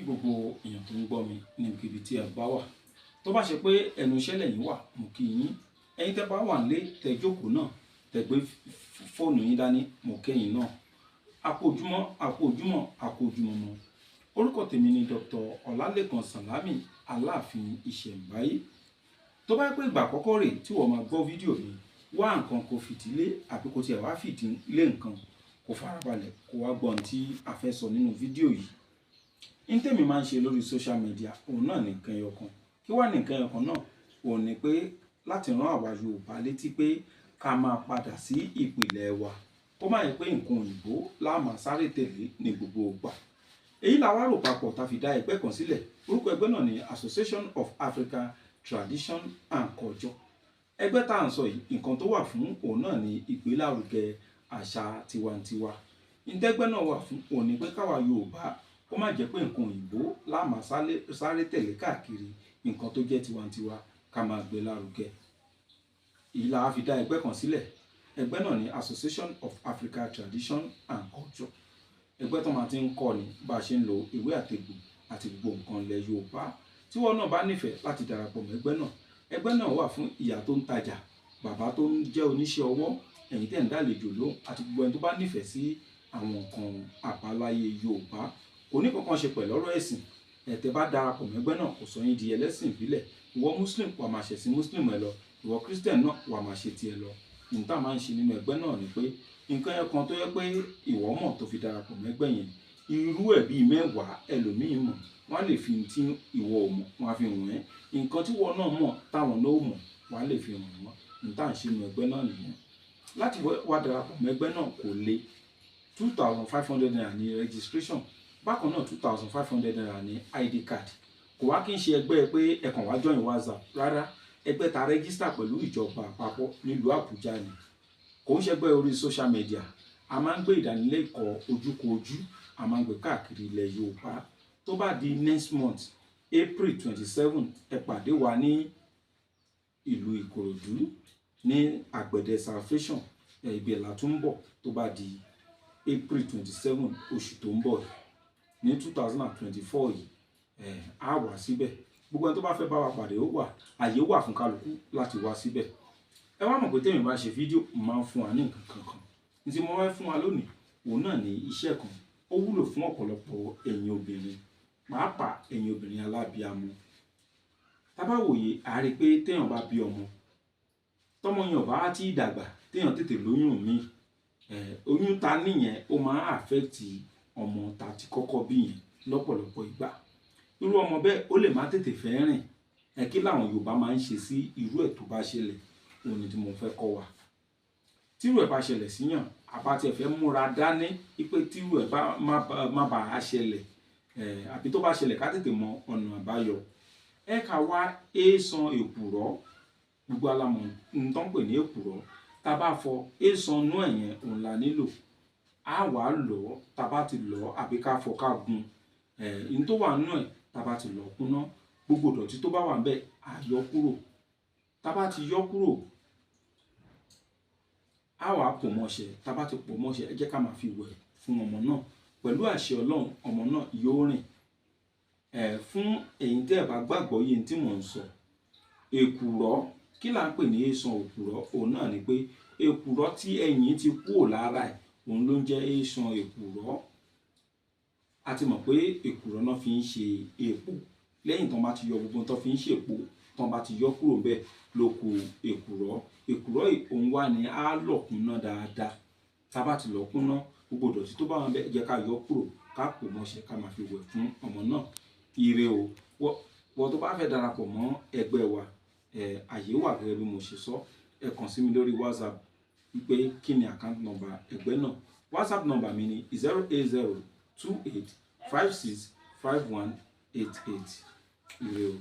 gbogbo èèyàn tó ń gbọ́ mi níbi tí ẹ bá wà. Tó bá ṣe pé ẹnu iṣẹ́ lẹ́yìn wà, mo kí yín. Ẹ̀yin tẹ́ bá wà nílé tẹ́ jókòó náà, tẹ́ gbé fóònù yín dání, mo kẹ́yìn náà. Àkójúmọ́ mọ́. Orúkọ tèmi ni Dr. Ọlálékan Sàlámì Aláàfin Ìṣẹ̀ǹbáyé. Tó bá pé ìgbà àkọ́kọ́ rèé tí wọ́n máa gbọ́ fídíò mi, wá nǹkan kó fìdílé àbí kó tiẹ̀ wá fìdílé nǹkan kó farabalẹ̀ kó wá gbọ́ ohun tí a fẹ́ sọ nínú fídíò yìí. Ní tèmi máa ń ṣe lórí social media, òun náà ní nǹkan ẹyọ kan. Kí wá ní nǹkan ẹyọ kan náà? Òun ni pé láti rán àwa Yorùbá létí pé ká máa padà sí ìpìlẹ̀ wa. Kó má yẹ pé nǹkan òyìnbó la máa sáré tẹ̀lé ní gbogbo ìgbà. Èyí la wá rò papọ̀ tá fi dá ẹgbẹ́ kan sílẹ̀. Orúkọ ẹgbẹ́ náà ni Association of African Tradition and Culture. Ẹgbẹ́ tá à ń sọ yìí, nǹkan tó wà fún òun náà ni ìgbélárugẹ àṣà tiwantiwa. Ìtẹ́gbẹ́ náà wà fún òun ni pé káwa Yorùbá kó má jẹ́ pé nǹkan òyìnbó la máa sáré tẹ̀lé káàkiri, nǹkan tó jẹ́ tiwantiwa ká máa gbé lárugẹ. Èyí la wá fi dá ẹgbẹ́ kan sílẹ̀. Ẹgbẹ́ náà ni Association of African Tradition and Culture. Ẹgbẹ́ tó máa ti ń kọ́ ni bá a ṣe ń lo ìwé àtegbò àti gbogbo nǹkan ilẹ̀ Yorùbá. Tí wọ́n náà bá nífẹ̀ẹ́ láti darapọ̀ mọ́ ẹgbẹ́ náà, ẹgbẹ́ náà wà fún ìyá tó ń tajà, bàbá tó ń jẹ́ oníṣẹ́ ọwọ́, ẹ̀yin tẹ́ ń dálejò lóhùn àti gbogbo ẹni tó bá nífẹ̀ẹ́ sí àwọn nǹkan àbáláyé Yorùbá. Kò ní kankan ṣe pẹ̀lú ọ̀rọ̀ ẹ̀sìn. Tẹ́ bá darapọ̀ mọ́ ẹgbẹ́ náà kò sọ yín di ẹlẹ́sìn ìbílẹ̀. Ìwọ Muslim wà máa ṣẹ̀sìn Muslim ẹ lọ, ìwọ Christian náà wà máa ṣe tiẹ̀ lọ. Ohun tá máa ń ṣe nínú ẹgbẹ́ náà ni pé nǹkan yẹn kan tó yẹ pé ìwọ mọ̀ tó fi darapọ̀ mọ́ ẹgbẹ́ yẹn, irú ẹ̀ bíi mẹ́wàá ẹlòmíín mọ̀, wọ́n á lè fi tí ìwọ ò mọ̀, wọ́n á fi hàn ẹ́. Nǹkan tí wọ́n náà mọ̀ táwọn náà ò mọ̀, wọ́n á lè fi hàn wọ́n. Ohun tá à ń ṣe nínú ẹgbẹ́ náà nìyẹn. Láti wá darapọ̀ mọ́ ẹgbẹ́ náà kò le. 2,500 naira ní registration. Bákan náà 2,500 naira ní ID card. Kò wá kí n ṣe ẹgbẹ́ pé ẹ̀kan wá join WhatsApp rárá. Ẹgbẹ́ ta register pẹ̀lú ìjọba àpapọ̀ nílùú Àbújá ni. Kò ń ṣẹgbẹ́ orí social media. A máa ń gbé ìdánilẹ́kọ̀ọ́ ojúkojú, a máa ń gbé káàkiri ilẹ̀ Yorùbá. Tó bá di next month, April 27, ẹ pàdé wa ní ìlú Ìkòròdú ní Àgbẹ̀dẹ Salvation. Ibẹ̀ la tún ń bọ̀ tó bá di April 27 oṣù tó ń bọ̀ ní 2024 yìí. A wà síbẹ̀. Gbogbo ẹni tó bá fẹ́ bá wa pàdé ó wà. Àyè wà fún kálukú láti wá síbẹ̀. Ẹ wá mọ̀ pé tèmi bá ṣe fídíò, máa ń fún wa ní nǹkan kankan. Ní tí mo wá fún wa lónìí, òun náà ni iṣẹ́ kan. Ó wúlò fún ọ̀pọ̀lọpọ̀ ẹ̀yin obìnrin, pàápàá ẹ̀yin obìnrin alábíamọ. Tá bá wòye, a rí pé téèyàn bá bí ọmọ, tọ́mọ yẹn ò bá ti dàgbà, téèyàn tètè lóyún mi, oyún ta níyẹn ó máa affect ọmọ ta ti kọ́kọ́ bí yẹn lọ́pọ̀lọpọ̀ ìgbà. Irú ọmọ bẹ́ẹ̀ ó lè má tètè fẹ́ rìn. Kí làwọn Yorùbá máa ń ṣe sí irú ẹ̀ tó bá ṣẹlẹ̀? Òun ni tí mo fẹ́ kọ́ wa. Tí irú ẹ̀ bá ṣẹlẹ̀ síyàn, àbá tí ẹ fẹ́ múra dání pé tí irú ẹ̀ bá má bàa ṣẹlẹ̀, àbí tó bá ṣẹlẹ̀ ká tètè mọ ọ̀nà àbáyọ. Ẹ ká wá èèsàn èkùrọ́. Gbogbo alamọ̀ ń tán pè ní èkùrọ́. Tá bá fọ èèsàn inú ẹ̀yẹn òun la nílò. A wá lọ̀, tá bá ti lọ̀ àbí ká fọ ká gun. Ìyẹn tó wà nínú ẹ̀ tá bá ti lọ̀ kúnná, gbogbo ìdọ̀tí tó bá wà ńbẹ̀ á yọ kúrò. Tá bá ti yọ kúrò, a wá pò mọ́ṣẹ́. Tá bá ti pò mọ́ṣẹ́, ẹ jẹ́ ká máa fi wẹ̀ fún ọmọ náà. Pẹ̀lú àṣẹ Ọlọ́run, ọmọ náà yóò rìn. Fún ẹ̀yin tẹ́ ẹ bá gbàgbọ́ yé tí mò ń sọ, èkùrọ́, kí là ń pè ní èèsàn èkùrọ́? Òun náà ni pé èkùrọ́ tí ẹ̀yìn ti kúrò lára ẹ̀, òun ló ń jẹ́ èèsàn èkùrọ́. A ti mọ̀ pé èkùrọ́ náà fi ń ṣe epo. Lẹ́yìn tán bá ti yọ gbogbo tán fi ń ṣe epo, tán bá ti yọ kúrò bẹ́ẹ̀ ló kù èkùrọ́. Èkùrọ́ òun wà ní á lọ̀ kúnná dáadáa. Tá bá ti lọ̀ kúnná, gbogbo ìdọ̀tí tó bá wà ńbẹ̀ jẹ́ ká yọ kúrò, ká pò mọ́ṣẹ́ ká máa fi wẹ̀ fún ọmọ náà. Ire o. Wọ́n tó bá fẹ́ darapọ̀ mọ́ ẹgbẹ́ wa, àyè wà gẹ́gẹ́ bí mo ṣe sọ. Ẹ kàn sí mi lórí WhatsApp wípé kí ni account number ẹgbẹ́ náà. WhatsApp number mi ni 08028565188. Ire o.